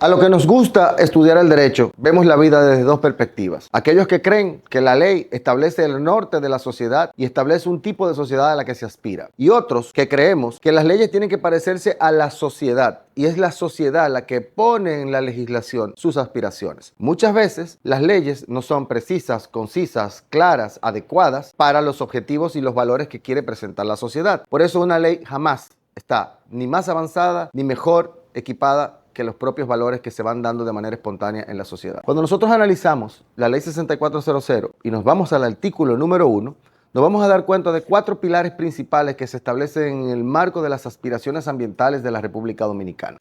A lo que nos gusta estudiar el derecho, vemos la vida desde dos perspectivas. Aquellos que creen que la ley establece el norte de la sociedad y establece un tipo de sociedad a la que se aspira. Y otros que creemos que las leyes tienen que parecerse a la sociedad y es la sociedad la que pone en la legislación sus aspiraciones. Muchas veces las leyes no son precisas, concisas, claras, adecuadas para los objetivos y los valores que quiere presentar la sociedad. Por eso una ley jamás está ni más avanzada ni mejor equipada que los propios valores que se van dando de manera espontánea en la sociedad. Cuando nosotros analizamos la ley 6400 y nos vamos al artículo número 1, nos vamos a dar cuenta de 4 pilares principales que se establecen en el marco de las aspiraciones ambientales de la República Dominicana.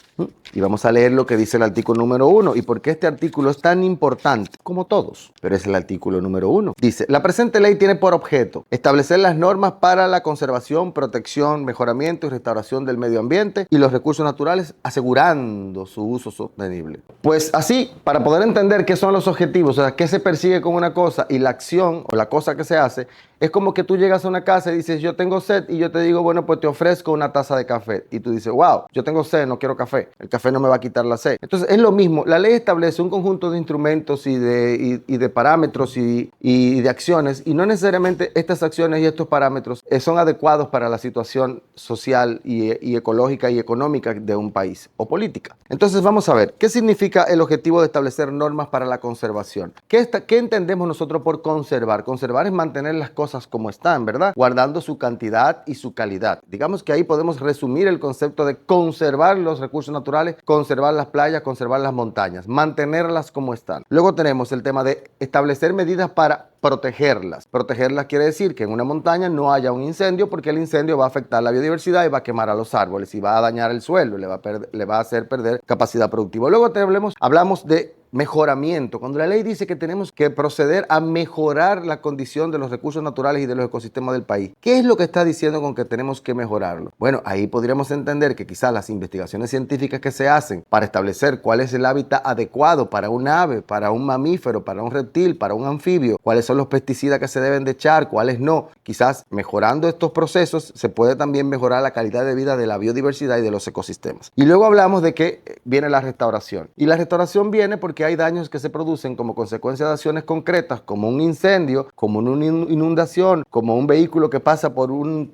Y vamos a leer lo que dice el artículo número 1 y por qué este artículo es tan importante, como todos, pero es el artículo número 1. Dice, la presente ley tiene por objeto establecer las normas para la conservación, protección, mejoramiento y restauración del medio ambiente y los recursos naturales, asegurando su uso sostenible. Pues así, para poder entender qué son los objetivos, o sea, qué se persigue con una cosa y la acción o la cosa que se hace, es como que tú llegas a una casa y dices, yo tengo sed, y yo te digo, bueno, pues te ofrezco una taza de café. Y tú dices, wow, yo tengo sed, no quiero café. El café no me va a quitar la sed. Entonces, es lo mismo. La ley establece un conjunto de instrumentos y de parámetros y de acciones, y no necesariamente estas acciones y estos parámetros son adecuados para la situación social y ecológica y económica de un país o política. Entonces, vamos a ver, ¿qué significa el objetivo de establecer normas para la conservación? ¿Qué entendemos nosotros por conservar? Conservar es mantener las cosas como están, ¿verdad? Guardando su cantidad y su calidad. Digamos que ahí podemos resumir el concepto de conservar los recursos naturales, conservar las playas, conservar las montañas, mantenerlas como están. Luego tenemos el tema de establecer medidas para protegerlas. Protegerlas quiere decir que en una montaña no haya un incendio porque el incendio va a afectar la biodiversidad y va a quemar a los árboles y va a dañar el suelo, le va a hacer perder capacidad productiva. Luego hablamos de mejoramiento. Cuando la ley dice que tenemos que proceder a mejorar la condición de los recursos naturales y de los ecosistemas del país, ¿qué es lo que está diciendo con que tenemos que mejorarlo? Bueno, ahí podríamos entender que quizás las investigaciones científicas que se hacen para establecer cuál es el hábitat adecuado para un ave, para un mamífero, para un reptil, para un anfibio, cuáles son los pesticidas que se deben de echar, cuáles no. Quizás mejorando estos procesos se puede también mejorar la calidad de vida de la biodiversidad y de los ecosistemas. Y luego hablamos de que viene la restauración. Y la restauración viene porque hay daños que se producen como consecuencia de acciones concretas, como un incendio, como una inundación, como un vehículo que pasa por un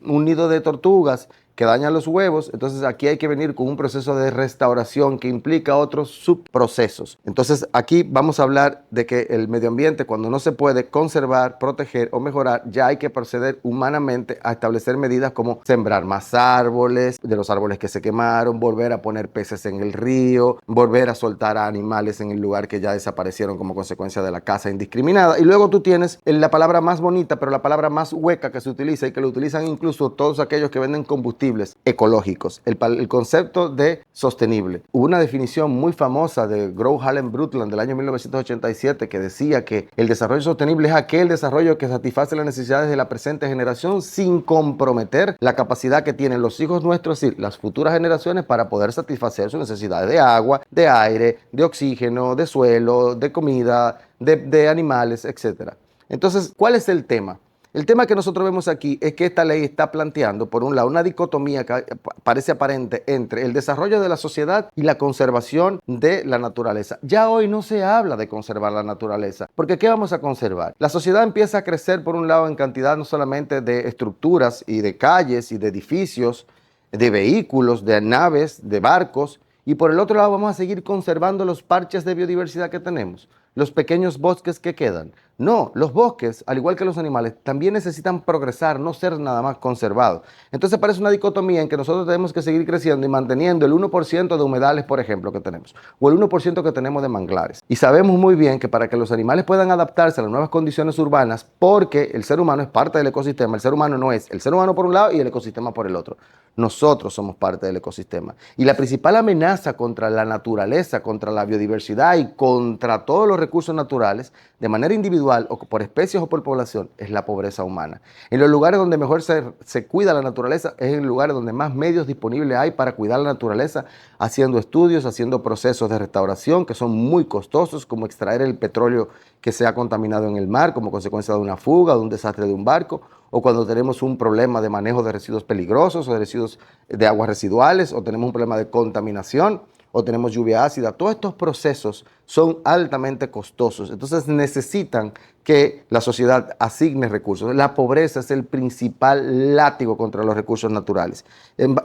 nido de tortugas que dañan los huevos. Entonces aquí hay que venir con un proceso de restauración que implica otros subprocesos. Entonces aquí vamos a hablar de que el medio ambiente, cuando no se puede conservar, proteger o mejorar, ya hay que proceder humanamente a establecer medidas como sembrar más árboles, de los árboles que se quemaron, volver a poner peces en el río, volver a soltar a animales en el lugar que ya desaparecieron como consecuencia de la caza indiscriminada. Y luego tú tienes la palabra más bonita, pero la palabra más hueca que se utiliza y que lo utilizan incluso todos aquellos que venden combustibles ecológicos, el concepto de sostenible. Hubo una definición muy famosa de Gro Harlem Brundtland del año 1987 que decía que el desarrollo sostenible es aquel desarrollo que satisface las necesidades de la presente generación sin comprometer la capacidad que tienen los hijos nuestros, es decir, las futuras generaciones, para poder satisfacer sus necesidades de agua, de aire, de oxígeno, de suelo, de comida, de animales, etc. Entonces, ¿cuál es el tema? El tema que nosotros vemos aquí es que esta ley está planteando, por un lado, una dicotomía que parece aparente entre el desarrollo de la sociedad y la conservación de la naturaleza. Ya hoy no se habla de conservar la naturaleza, porque ¿qué vamos a conservar? La sociedad empieza a crecer, por un lado, en cantidad no solamente de estructuras y de calles y de edificios, de vehículos, de naves, de barcos, y por el otro lado vamos a seguir conservando los parches de biodiversidad que tenemos, los pequeños bosques que quedan. No, los bosques, al igual que los animales, también necesitan progresar, no ser nada más conservados. Entonces parece una dicotomía en que nosotros tenemos que seguir creciendo y manteniendo el 1% de humedales, por ejemplo, que tenemos, o el 1% que tenemos de manglares. Y sabemos muy bien que para que los animales puedan adaptarse a las nuevas condiciones urbanas, porque el ser humano es parte del ecosistema, el ser humano no es el ser humano por un lado y el ecosistema por el otro. Nosotros somos parte del ecosistema. Y la principal amenaza contra la naturaleza, contra la biodiversidad y contra todos los recursos naturales, de manera individual o por especies o por población, es la pobreza humana. En los lugares donde mejor se cuida la naturaleza es en lugares donde más medios disponibles hay para cuidar la naturaleza, haciendo estudios, haciendo procesos de restauración que son muy costosos, como extraer el petróleo que se ha contaminado en el mar como consecuencia de una fuga, de un desastre de un barco, o cuando tenemos un problema de manejo de residuos peligrosos o de residuos de aguas residuales, o tenemos un problema de contaminación, o tenemos lluvia ácida. Todos estos procesos son altamente costosos, entonces necesitan que la sociedad asigne recursos. La pobreza es el principal látigo contra los recursos naturales.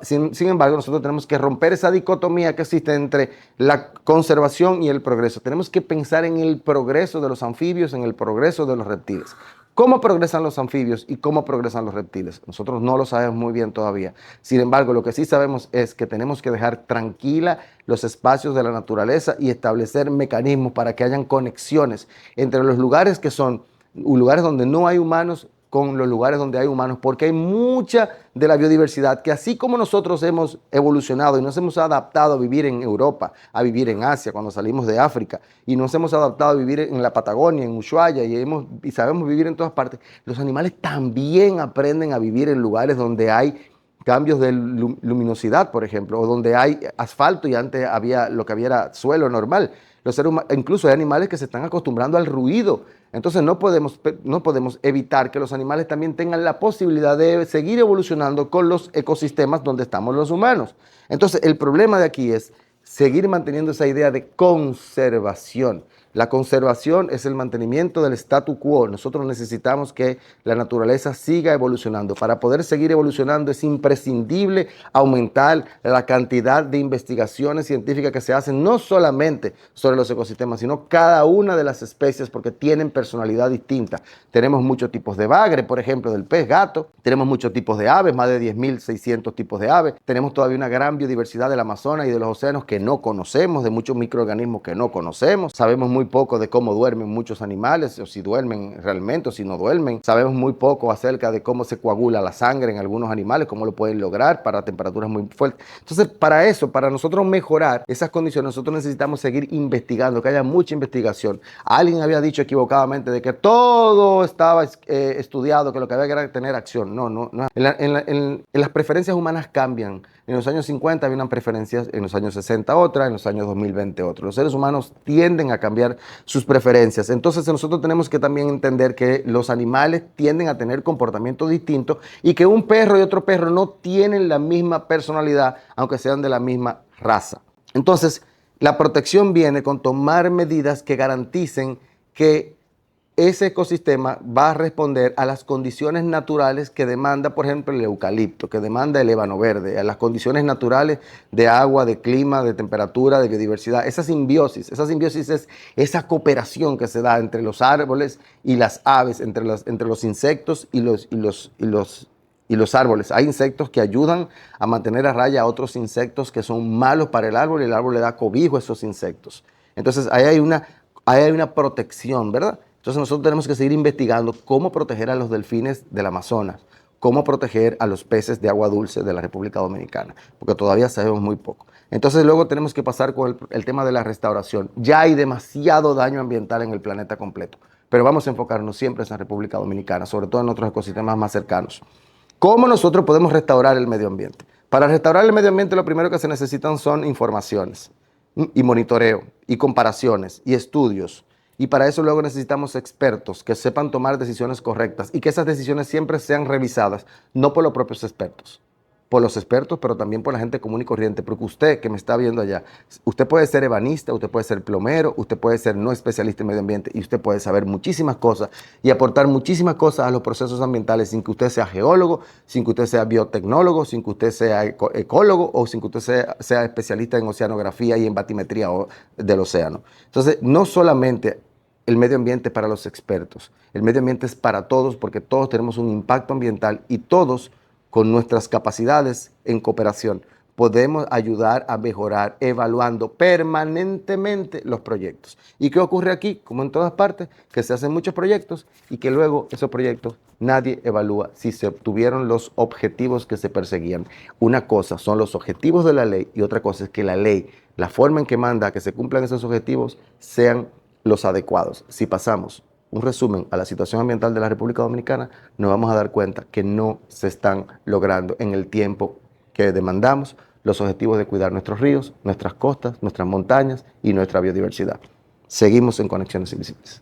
Sin embargo, nosotros tenemos que romper esa dicotomía que existe entre la conservación y el progreso. Tenemos que pensar en el progreso de los anfibios, en el progreso de los reptiles. ¿Cómo progresan los anfibios y cómo progresan los reptiles? Nosotros no lo sabemos muy bien todavía. Sin embargo, lo que sí sabemos es que tenemos que dejar tranquila los espacios de la naturaleza y establecer mecanismos para que hayan conexiones entre los lugares que son lugares donde no hay humanos con los lugares donde hay humanos, porque hay mucha de la biodiversidad que así como nosotros hemos evolucionado y nos hemos adaptado a vivir en Europa, a vivir en Asia, cuando salimos de África, y nos hemos adaptado a vivir en la Patagonia, en Ushuaia, y sabemos vivir en todas partes, los animales también aprenden a vivir en lugares donde hay cambios de luminosidad, por ejemplo, o donde hay asfalto y antes había lo que había era suelo normal. Los seres humanos, incluso hay animales que se están acostumbrando al ruido. Entonces no podemos evitar que los animales también tengan la posibilidad de seguir evolucionando con los ecosistemas donde estamos los humanos. Entonces el problema de aquí es seguir manteniendo esa idea de conservación. La conservación es el mantenimiento del statu quo. Nosotros necesitamos que la naturaleza siga evolucionando. Para poder seguir evolucionando es imprescindible aumentar la cantidad de investigaciones científicas que se hacen, no solamente sobre los ecosistemas, sino cada una de las especies, porque tienen personalidad distinta. Tenemos muchos tipos de bagre, por ejemplo, del pez gato. Tenemos muchos tipos de aves, más de 10.600 tipos de aves. Tenemos todavía una gran biodiversidad del Amazonas y de los océanos que no conocemos, de muchos microorganismos que no conocemos. Sabemos muy poco de cómo duermen muchos animales, o si duermen realmente, o si no duermen. Sabemos muy poco acerca de cómo se coagula la sangre en algunos animales, cómo lo pueden lograr para temperaturas muy fuertes. Entonces, para eso, para nosotros mejorar esas condiciones, nosotros necesitamos seguir investigando, que haya mucha investigación. Alguien había dicho equivocadamente de que todo estaba estudiado, que lo que había que era tener acción. No. En las preferencias humanas cambian. En los años 50 había unas preferencias, en los años 60 otras, en los años 2020 otras. Los seres humanos tienden a cambiar sus preferencias. Entonces nosotros tenemos que también entender que los animales tienden a tener comportamientos distintos y que un perro y otro perro no tienen la misma personalidad, aunque sean de la misma raza. Entonces, la protección viene con tomar medidas que garanticen que ese ecosistema va a responder a las condiciones naturales que demanda, por ejemplo, el eucalipto, que demanda el ébano verde, a las condiciones naturales de agua, de clima, de temperatura, de biodiversidad. Esa simbiosis es esa cooperación que se da entre los árboles y las aves, entre los insectos y los árboles. Hay insectos que ayudan a mantener a raya a otros insectos que son malos para el árbol y el árbol le da cobijo a esos insectos. Entonces, ahí hay una protección, ¿verdad? Entonces nosotros tenemos que seguir investigando cómo proteger a los delfines del Amazonas, cómo proteger a los peces de agua dulce de la República Dominicana, porque todavía sabemos muy poco. Entonces luego tenemos que pasar con el tema de la restauración. Ya hay demasiado daño ambiental en el planeta completo, pero vamos a enfocarnos siempre en la República Dominicana, sobre todo en otros ecosistemas más cercanos. ¿Cómo nosotros podemos restaurar el medio ambiente? Para restaurar el medio ambiente lo primero que se necesitan son informaciones y monitoreo y comparaciones y estudios. Y para eso luego necesitamos expertos que sepan tomar decisiones correctas y que esas decisiones siempre sean revisadas, no por los propios expertos, por los expertos, pero también por la gente común y corriente, porque usted que me está viendo allá, usted puede ser ebanista, usted puede ser plomero, usted puede ser no especialista en medio ambiente y usted puede saber muchísimas cosas y aportar muchísimas cosas a los procesos ambientales sin que usted sea geólogo, sin que usted sea biotecnólogo, sin que usted sea ecólogo o sin que usted sea especialista en oceanografía y en batimetría del océano. Entonces, no solamente el medio ambiente para los expertos, el medio ambiente es para todos porque todos tenemos un impacto ambiental y todos con nuestras capacidades en cooperación podemos ayudar a mejorar evaluando permanentemente los proyectos. ¿Y qué ocurre aquí? Como en todas partes, que se hacen muchos proyectos y que luego esos proyectos nadie evalúa si se obtuvieron los objetivos que se perseguían. Una cosa son los objetivos de la ley y otra cosa es que la ley, la forma en que manda a que se cumplan esos objetivos, sean los adecuados. Si pasamos un resumen a la situación ambiental de la República Dominicana, nos vamos a dar cuenta que no se están logrando en el tiempo que demandamos los objetivos de cuidar nuestros ríos, nuestras costas, nuestras montañas y nuestra biodiversidad. Seguimos en Conexiones Invisibles.